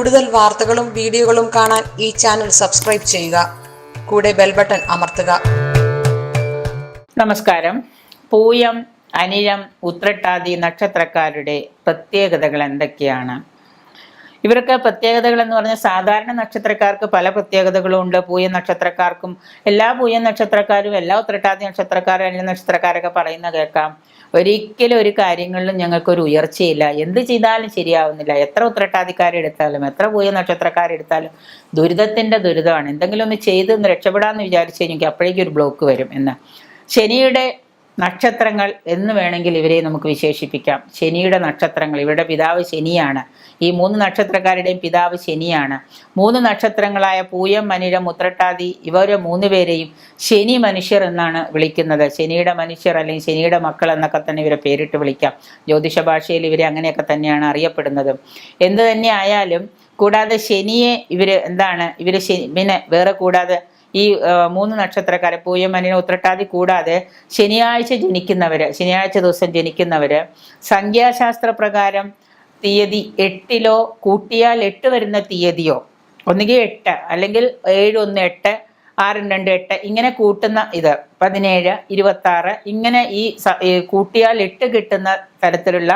കൂടുതൽ വാർത്തകളും വീഡിയോകളും കാണാൻ ഈ ചാനൽ സബ്സ്ക്രൈബ് ചെയ്യുക. കൂടെ ബെൽ ബട്ടൺ അമർത്തുക. നമസ്കാരം. പൂയം, അനിഴം, ഉത്രട്ടാതി നക്ഷത്രക്കാരുടെ പ്രത്യേകതകൾ എന്തൊക്കെയാണ്? ഇവർക്ക് പ്രത്യേകതകൾ എന്ന് പറഞ്ഞാൽ സാധാരണ നക്ഷത്രക്കാർക്ക് പല പ്രത്യേകതകളും ഉണ്ട്. പൂയ നക്ഷത്രക്കാർക്കും എല്ലാ പൂയ നക്ഷത്രക്കാരും എല്ലാ ഉത്രട്ടാതി നക്ഷത്രക്കാരും അനിഴ നക്ഷത്രക്കാരൊക്കെ പറയുന്ന കേൾക്കാം, ഒരിക്കലും ഒരു കാര്യങ്ങളിലും ഞങ്ങൾക്കൊരു ഉയർച്ചയില്ല, എന്ത് ചെയ്താലും ശരിയാവുന്നില്ല. എത്ര ഉത്രട്ടാതിക്കാരെടുത്താലും എത്ര പൂയ നക്ഷത്രക്കാരെടുത്താലും ദുരിതത്തിന്റെ ദുരിതമാണ്. എന്തെങ്കിലും ഒന്ന് ചെയ്ത് രക്ഷപ്പെടാമെന്ന് വിചാരിച്ചു കഴിഞ്ഞെങ്കിൽ അപ്പോഴേക്കും ഒരു ബ്ലോക്ക് വരും എന്ന്. ശനിയുടെ നക്ഷത്രങ്ങൾ എന്ന് വേണമെങ്കിൽ ഇവരെ നമുക്ക് വിശേഷിപ്പിക്കാം. ശനിയുടെ നക്ഷത്രങ്ങൾ, ഇവരുടെ പിതാവ് ശനിയാണ്. ഈ 3 നക്ഷത്രക്കാരുടെയും പിതാവ് ശനിയാണ്. 3 നക്ഷത്രങ്ങളായ പൂയം, അനിഴം, ഉത്രട്ടാതി ഇവരെ 3 പേരെയും ശനി മനുഷ്യർ എന്നാണ് വിളിക്കുന്നത്. ശനിയുടെ മനുഷ്യർ അല്ലെങ്കിൽ ശനിയുടെ മക്കൾ എന്നൊക്കെ തന്നെ ഇവരെ പേരിട്ട് വിളിക്കാം. ജ്യോതിഷ ഭാഷയിൽ ഇവരെ അങ്ങനെയൊക്കെ തന്നെയാണ് അറിയപ്പെടുന്നത്. എന്ത് തന്നെ ആയാലും കൂടാതെ ശനിയെ ഇവര് എന്താണ്, ഇവര് പിന്നെ വേറെ കൂടാതെ ഈ 3 നക്ഷത്രക്കാരെ പൂയം, അനിഴം, ഉത്രട്ടാതി കൂടാതെ ശനിയാഴ്ച ദിവസം ജനിക്കുന്നവര് സംഖ്യാശാസ്ത്ര പ്രകാരം തീയതി 8 കൂട്ടിയാൽ 8 വരുന്ന തീയതിയോ, ഒന്നുകിൽ 8 അല്ലെങ്കിൽ 7 1 8 6 2 8 ഇങ്ങനെ കൂട്ടുന്ന ഇത് 17 26 ഇങ്ങനെ ഈ കൂട്ടിയാൽ 8 കിട്ടുന്ന തരത്തിലുള്ള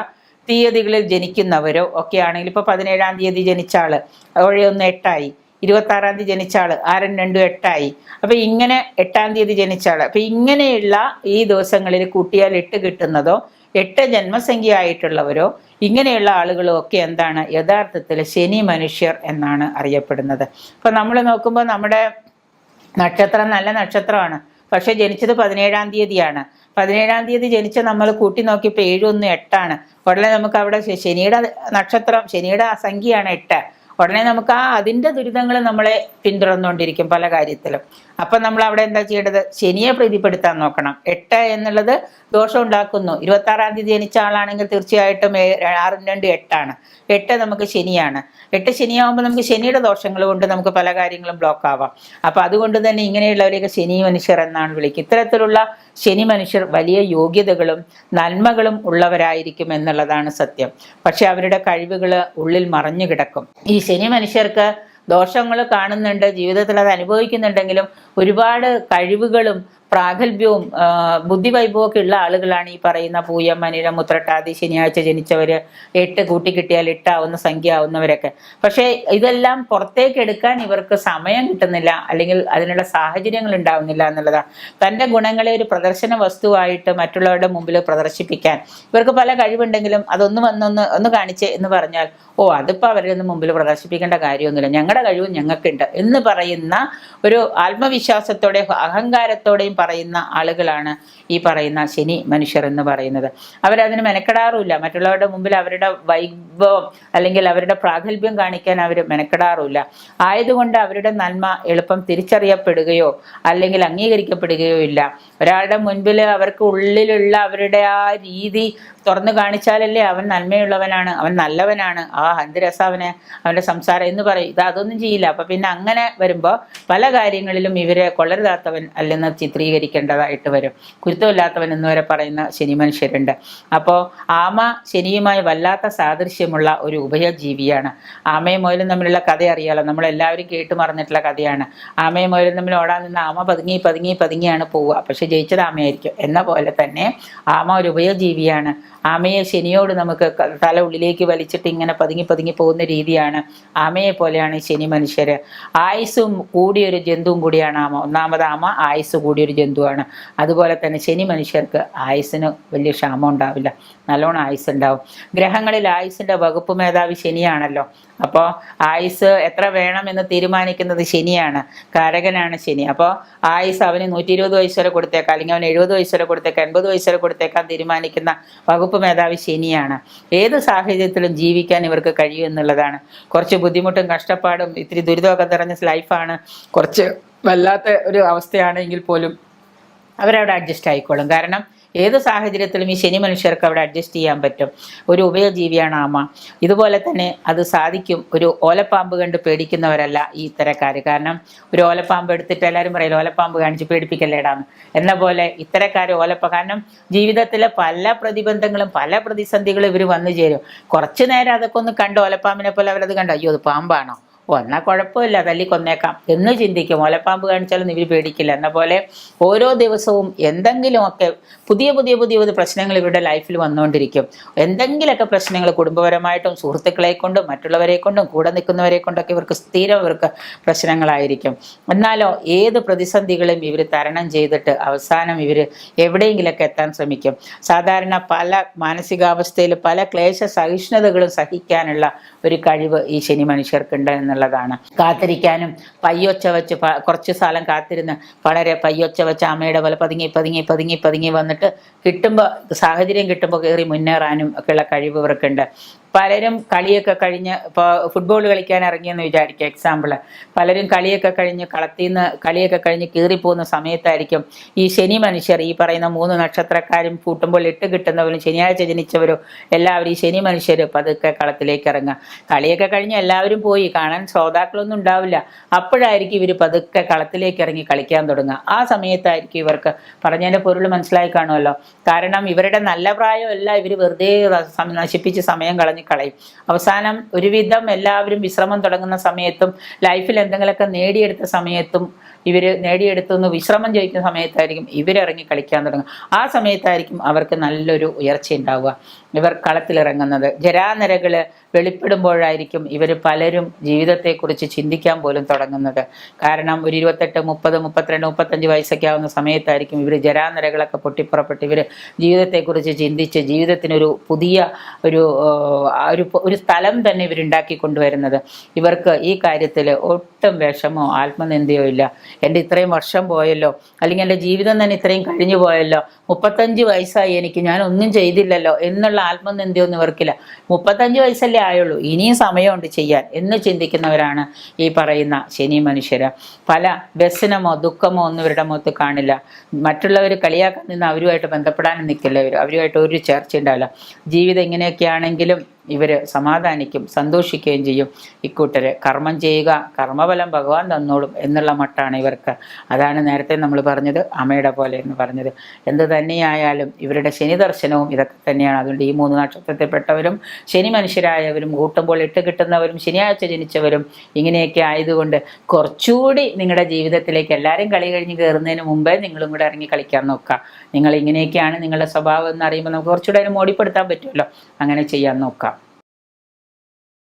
തീയതികളിൽ ജനിക്കുന്നവരോ ഒക്കെ ആണെങ്കിൽ, ഇപ്പൊ 17-ാം തീയതി ജനിച്ച ആള് 7 1 8 26-ാം തീയതി ജനിച്ച ആള് 6 2 8 അപ്പൊ ഇങ്ങനെ 8-ാം തീയതി ജനിച്ച ആള്, അപ്പൊ ഇങ്ങനെയുള്ള ഈ ദിവസങ്ങളിൽ കൂട്ടിയാൽ 8 കിട്ടുന്നതോ 8 ജന്മസംഖ്യ ആയിട്ടുള്ളവരോ ഇങ്ങനെയുള്ള ആളുകളും ഒക്കെ എന്താണ് യഥാർത്ഥത്തിൽ ശനി മനുഷ്യർ എന്നാണ് അറിയപ്പെടുന്നത്. ഇപ്പൊ നമ്മൾ നോക്കുമ്പോൾ നമ്മുടെ നക്ഷത്രം നല്ല നക്ഷത്രമാണ്, പക്ഷെ ജനിച്ചത് 17-ാം തീയതിയാണ്. 17-ാം തീയതി ജനിച്ച നമ്മൾ കൂട്ടി നോക്കിയപ്പോൾ 7 1 8 ഉടനെ നമുക്ക് അവിടെ ശനിയുടെ നക്ഷത്രം, ശനിയുടെ സംഖ്യയാണ് 8. ഉടനെ നമുക്ക് അതിൻ്റെ ദുരിതങ്ങൾ നമ്മളെ പിന്തുടർന്നുകൊണ്ടിരിക്കും പല കാര്യത്തിലും. അപ്പം നമ്മൾ അവിടെ എന്താ ചെയ്യേണ്ടത്? ശനിയെ പ്രീതിപ്പെടുത്താൻ നോക്കണം. 8 എന്നുള്ളത് ദോഷം ഉണ്ടാക്കുന്നു. 26-ാം തീയതി ജനിച്ച ആളാണെങ്കിൽ തീർച്ചയായിട്ടും 6 2 8 8 നമുക്ക് ശനിയാണ്. 8 ശനിയാകുമ്പോൾ നമുക്ക് ശനിയുടെ ദോഷങ്ങൾ കൊണ്ട് നമുക്ക് പല കാര്യങ്ങളും ബ്ലോക്ക് ആവാം. അപ്പം അതുകൊണ്ട് തന്നെ ഇങ്ങനെയുള്ളവരെയൊക്കെ ശനി മനുഷ്യർ എന്നാണ് വിളിക്കുക. ഇത്തരത്തിലുള്ള ശനി മനുഷ്യർ വലിയ യോഗ്യതകളും നന്മകളും ഉള്ളവരായിരിക്കും എന്നുള്ളതാണ് സത്യം. പക്ഷെ അവരുടെ കഴിവുകൾ ഉള്ളിൽ മറഞ്ഞു കിടക്കും. ഈ ശനി മനുഷ്യർക്ക് ദോഷങ്ങൾ കാണുന്നുണ്ട്, ജീവിതത്തിൽ അത് അനുഭവിക്കുന്നുണ്ടെങ്കിലും ഒരുപാട് കഴിവുകളും പ്രാഗൽഭ്യവും ബുദ്ധിവൈഭവവും ഒക്കെ ഉള്ള ആളുകളാണ് ഈ പറയുന്ന പൂയം, അനിഴം, ഉത്രട്ടാതി ശനിയാഴ്ച ജനിച്ചവര്, 8 കൂട്ടി കിട്ടിയാൽ 8 ആവുന്ന സംഖ്യ ആവുന്നവരൊക്കെ. പക്ഷേ ഇതെല്ലാം പുറത്തേക്ക് എടുക്കാൻ ഇവർക്ക് സമയം കിട്ടുന്നില്ല, അല്ലെങ്കിൽ അതിനുള്ള സാഹചര്യങ്ങൾ ഉണ്ടാവുന്നില്ല എന്നുള്ളതാണ്. തൻ്റെ ഗുണങ്ങളെ ഒരു പ്രദർശന വസ്തുവായിട്ട് മറ്റുള്ളവരുടെ മുമ്പിൽ പ്രദർശിപ്പിക്കാൻ ഇവർക്ക് പല കഴിവുണ്ടെങ്കിലും ഒന്ന് കാണിച്ചേ എന്ന് പറഞ്ഞാൽ, അതിപ്പോൾ അവരുടെ മുമ്പിൽ പ്രദർശിപ്പിക്കേണ്ട കാര്യമൊന്നുമില്ല, ഞങ്ങളുടെ കഴിവും ഞങ്ങൾക്കുണ്ട് എന്ന് പറയുന്ന ഒരു ആത്മവിശ്വാസത്തോടെ അഹങ്കാരത്തോടെയും പറയുന്ന ആളുകളാണ് ഈ പറയുന്ന ശനി മനുഷ്യർ എന്ന് പറയുന്നത്. അവരതിന് മെനക്കെടാറുമില്ല. മറ്റുള്ളവരുടെ മുമ്പിൽ അവരുടെ വൈഭവം അല്ലെങ്കിൽ അവരുടെ പ്രാഗൽഭ്യം കാണിക്കാൻ അവർ മെനക്കെടാറുമില്ല. ആയതുകൊണ്ട് അവരുടെ നന്മ എളുപ്പം തിരിച്ചറിയപ്പെടുകയോ അല്ലെങ്കിൽ അംഗീകരിക്കപ്പെടുകയോ ഇല്ല. ഒരാളുടെ മുൻപിൽ അവർക്ക് ഉള്ളിലുള്ള അവരുടെ ആ രീതി തുറന്നു കാണിച്ചാലല്ലേ അവൻ നന്മയുള്ളവനാണ്, അവൻ നല്ലവനാണ്, എന്ത് രസാവന് അവൻ്റെ സംസാരം എന്ന് പറയും. അതൊന്നും ചെയ്യില്ല. അപ്പൊ പിന്നെ അങ്ങനെ വരുമ്പോൾ പല കാര്യങ്ങളിലും ഇവരെ കൊള്ളരുതാത്തവൻ അല്ലെന്ന് ചിത്രീകരിക്കേണ്ടതായിട്ട് വരും. കുരുത്തമില്ലാത്തവൻ എന്ന് വരെ പറയുന്ന ശനി മനുഷ്യരുണ്ട്. അപ്പോൾ ആമ ശനിയുമായി വല്ലാത്ത സാദൃശ്യമുള്ള ഒരു ഉഭയജീവിയാണ്. ആമയും മുയലും തമ്മിലുള്ള കഥ അറിയാലോ, നമ്മളെല്ലാവരും കേട്ട് മറന്നിട്ടുള്ള കഥയാണ്. ആമയും മുയലും തമ്മിൽ ഓടാൻ നിന്ന് ആമ പതുങ്ങിയാണ് പോവുക, പക്ഷെ ജയിച്ചത് ആമയായിരിക്കും. എന്ന പോലെ തന്നെ ആമ ഒരു ഉഭയജീവിയാണ്. ആമയെ ശനിയോട് നമുക്ക് തല ഉള്ളിലേക്ക് വലിച്ചിട്ട് ഇങ്ങനെ പതുങ്ങി പോകുന്ന രീതിയാണ്. ആമയെ പോലെയാണ് ശനി മനുഷ്യര്. ആയുസ്സും കൂടിയൊരു ജന്തുവും കൂടിയാണ് ആമ. ഒന്നാമത് ആമ ആയുസ് കൂടിയൊരു ജന്തുവാണ്. അതുപോലെ തന്നെ ശനി മനുഷ്യർക്ക് ആയുസ്സിന് വലിയ ക്ഷാമം ഉണ്ടാവില്ല, നല്ലോണം ആയുസ് ഉണ്ടാവും. ഗ്രഹങ്ങളിൽ ആയുസിന്റെ വകുപ്പ് മേധാവി ശനിയാണല്ലോ. അപ്പോൾ ആയുസ് എത്ര വേണം എന്ന് തീരുമാനിക്കുന്നത് ശനിയാണ്, കാരകനാണ് ശനി. അപ്പോൾ ആയുസ് അവന് 120 വയസ്സ് വരെ കൊടുത്തേക്കാം, അല്ലെങ്കിൽ അവന് 70 വയസ്സ് വരെ കൊടുത്തേക്കാം, 80 വയസ്സ് വരെ കൊടുത്തേക്കാൻ തീരുമാനിക്കുന്ന വകുപ്പ് മേധാവി ശനിയാണ്. ഏത് സാഹചര്യത്തിലും ജീവിക്കാൻ ഇവർക്ക് കഴിയും എന്നുള്ളതാണ്. കുറച്ച് ബുദ്ധിമുട്ടും കഷ്ടപ്പാടും ഇത്തിരി ദുരിതമൊക്കെ നിറഞ്ഞ ലൈഫാണ്, കുറച്ച് വല്ലാത്ത ഒരു അവസ്ഥയാണെങ്കിൽ പോലും അവരവിടെ അഡ്ജസ്റ്റ് ആയിക്കോളും. കാരണം ഏത് സാഹചര്യത്തിലും ഈ ശനി മനുഷ്യർക്ക് അവിടെ അഡ്ജസ്റ്റ് ചെയ്യാൻ പറ്റും. ഒരു ഉഭയജീവിയാണ് ആമ. ഇതുപോലെ തന്നെ അത് സാധിക്കും. ഒരു ഓലപ്പാമ്പ് കണ്ട് പേടിക്കുന്നവരല്ല ഈ ഇത്തരക്കാർ. കാരണം ഒരു ഓലപ്പാമ്പ് എടുത്തിട്ട് എല്ലാവരും പറയില്ല ഓലപ്പാമ്പ് കാണിച്ച് പേടിപ്പിക്കല്ലേടാന്ന് എന്ന പോലെ ഇത്തരക്കാർ കാരണം ജീവിതത്തിലെ പല പ്രതിബന്ധങ്ങളും പല പ്രതിസന്ധികളും ഇവർ വന്നു ചേരും. കുറച്ചു നേരം അതൊക്കെ ഒന്ന് കണ്ട് ഓലപ്പാമ്പിനെ പോലെ അവരത് കണ്ടു, അയ്യോ അത് പാമ്പാണോ, എന്നാൽ കുഴപ്പമില്ല തല്ലി കൊന്നേക്കാം എന്ന് ചിന്തിക്കും. ഓലപ്പാമ്പ് കാണിച്ചാലും ഇവർ പേടിക്കില്ല. എന്ന പോലെ ഓരോ ദിവസവും എന്തെങ്കിലുമൊക്കെ പുതിയ പുതിയ പുതിയ പുതിയ പ്രശ്നങ്ങൾ ഇവരുടെ ലൈഫിൽ വന്നുകൊണ്ടിരിക്കും. എന്തെങ്കിലുമൊക്കെ പ്രശ്നങ്ങൾ കുടുംബപരമായിട്ടും സുഹൃത്തുക്കളെ കൊണ്ടും മറ്റുള്ളവരെ കൊണ്ടും കൂടെ നിൽക്കുന്നവരെ കൊണ്ടൊക്കെ ഇവർക്ക് സ്ഥിരം ഇവർക്ക് പ്രശ്നങ്ങളായിരിക്കും. എന്നാലോ ഏത് പ്രതിസന്ധികളും ഇവർ തരണം ചെയ്തിട്ട് അവസാനം ഇവർ എവിടെയെങ്കിലൊക്കെ എത്താൻ ശ്രമിക്കും. സാധാരണ പല മാനസികാവസ്ഥയിൽ പല ക്ലേശ സഹിഷ്ണുതകളും സഹിക്കാനുള്ള ഒരു കഴിവ് ഈ ശനി മനുഷ്യർക്കുണ്ട് എന്നുള്ളതാണ്. കാത്തിരിക്കാനും പയ്യൊച്ച വെച്ച് കുറച്ചു കാലം കാത്തിരുന്ന് വളരെ പയ്യൊച്ച വെച്ച് അമ്മയുടെ പോലെ പതുങ്ങി പതുങ്ങി പതുങ്ങി പതുങ്ങി വന്നിട്ട് കിട്ടുമ്പോൾ സാഹചര്യം കിട്ടുമ്പോൾ കയറി മുന്നേറാനും ഒക്കെയുള്ള കഴിവ് ഇവർക്കുണ്ട്. പലരും കളിയൊക്കെ കഴിഞ്ഞ് ഇപ്പോൾ ഫുട്ബോൾ കളിക്കാൻ ഇറങ്ങിയെന്ന് വിചാരിക്കുക, എക്സാമ്പിൾ. പലരും കളിയൊക്കെ കഴിഞ്ഞ് കളത്തിൽ നിന്ന് കളിയൊക്കെ കഴിഞ്ഞ് കീറിപ്പോകുന്ന സമയത്തായിരിക്കും ഈ ശനി മനുഷ്യർ ഈ പറയുന്ന 3 നക്ഷത്രക്കാരും കൂട്ടുമ്പോൾ ഇട്ട് കിട്ടുന്നവരും ശനിയാഴ്ച ജനിച്ചവരും എല്ലാവരും ഈ ശനി മനുഷ്യർ പതുക്കെ കളത്തിലേക്ക് ഇറങ്ങുക. കളിയൊക്കെ കഴിഞ്ഞ് എല്ലാവരും പോയി കാണാൻ ശ്രോതാക്കളൊന്നും ഉണ്ടാവില്ല. അപ്പോഴായിരിക്കും ഇവർ പതുക്കെ കളത്തിലേക്ക് ഇറങ്ങി കളിക്കാൻ തുടങ്ങുക. ആ സമയത്തായിരിക്കും ഇവർക്ക് പറഞ്ഞതിൻ്റെ പൊരുൾ മനസ്സിലായി കാണുമല്ലോ. കാരണം ഇവരുടെ നല്ല പ്രായമല്ല ഇവർ വെറുതെ നശിപ്പിച്ച് സമയം കളഞ്ഞ് അവസാനം ഒരുവിധം എല്ലാവരും വിശ്രമം തുടങ്ങുന്ന സമയത്തും ലൈഫിൽ എന്തെങ്കിലുമൊക്കെ നേടിയെടുത്ത സമയത്തും നേടിയെടുത്തൊന്ന് വിശ്രമം ചോദിക്കുന്ന സമയത്തായിരിക്കും ഇവരിറങ്ങി കളിക്കാൻ തുടങ്ങുക. ആ സമയത്തായിരിക്കും അവർക്ക് നല്ലൊരു ഉയർച്ച ഉണ്ടാവുക. ഇവർ കളത്തിലിറങ്ങുന്നത് ജരാനരകൾ വെളിപ്പെടുമ്പോഴായിരിക്കും ഇവർ പലരും ജീവിതത്തെക്കുറിച്ച് ചിന്തിക്കാൻ പോലും തുടങ്ങുന്നത്. കാരണം ഒരു 28, 30, 32, 35 വയസ്സൊക്കെ ആവുന്ന സമയത്തായിരിക്കും ഇവർ ജരാനരകളൊക്കെ പൊട്ടിപ്പുറപ്പെട്ട് ഇവർ ജീവിതത്തെക്കുറിച്ച് ചിന്തിച്ച് ജീവിതത്തിനൊരു പുതിയ ഒരു സ്ഥലം തന്നെ ഇവരുണ്ടാക്കി കൊണ്ടുവരുന്നത്. ഇവർക്ക് ഈ കാര്യത്തിൽ ഒട്ടും വിഷമോ ആത്മനിന്ദയോ ഇല്ല. എൻ്റെ ഇത്രയും വർഷം പോയല്ലോ, അല്ലെങ്കിൽ എൻ്റെ ജീവിതം തന്നെ ഇത്രയും കഴിഞ്ഞു പോയല്ലോ, 35 വയസ്സായി എനിക്ക്, ഞാൻ ഒന്നും ചെയ്തില്ലല്ലോ എന്നുള്ള ആത്മനിന്ദയൊന്നും ഇവർക്കില്ല. 35 വയസ്സല്ലേ ആയുള്ളൂ, ഇനിയും സമയമുണ്ട് ചെയ്യാൻ എന്ന് ചിന്തിക്കുന്നവരാണ് ഈ പറയുന്ന ശനി മനുഷ്യർ. പല വ്യസനമോ ദുഃഖമോ ഒന്നും ഇവരുടെ മുഖത്ത് കാണില്ല. മറ്റുള്ളവർ കളിയാക്കാൻ നിന്ന് അവരുമായിട്ട് ബന്ധപ്പെടാനും നിൽക്കില്ല. അവരുമായിട്ട് ഒരു ചേർച്ച ഉണ്ടാവില്ല. ജീവിതം ഇങ്ങനെയൊക്കെയാണെങ്കിലും ഇവർ സമാധാനിക്കും, സന്തോഷിക്കുകയും ചെയ്യും. ഇക്കൂട്ടര് കർമ്മം ചെയ്യുക, കർമ്മഫലം ഭഗവാൻ തന്നോളും എന്നുള്ള മട്ടാണ് ഇവർക്ക്. അതാണ് നേരത്തെ നമ്മൾ പറഞ്ഞത് അമ്മയുടെ പോലെ എന്ന് പറഞ്ഞത്. എന്ത് തന്നെയായാലും ഇവരുടെ ശനി ദർശനവും ഇതൊക്കെ തന്നെയാണ്. അതുകൊണ്ട് ഈ 3 നക്ഷത്രത്തിൽപ്പെട്ടവരും ശനി മനുഷ്യരായവരും കൂട്ടുമ്പോൾ ഇട്ട് കിട്ടുന്നവരും ശനിയാഴ്ച ജനിച്ചവരും ഇങ്ങനെയൊക്കെ ആയതുകൊണ്ട് കുറച്ചുകൂടി നിങ്ങളുടെ ജീവിതത്തിലേക്ക് എല്ലാവരും കളി കഴിഞ്ഞ് കയറുന്നതിന് മുമ്പേ നിങ്ങളും കൂടെ ഇറങ്ങി കളിക്കാൻ നോക്കുക. നിങ്ങൾ ഇങ്ങനെയൊക്കെയാണ് നിങ്ങളുടെ സ്വഭാവം എന്ന് അറിയുമ്പോൾ നമുക്ക് കുറച്ചുകൂടെ അതിന് മോടിപ്പെടുത്താൻ പറ്റുമല്ലോ. അങ്ങനെ ചെയ്യാൻ നോക്കാം.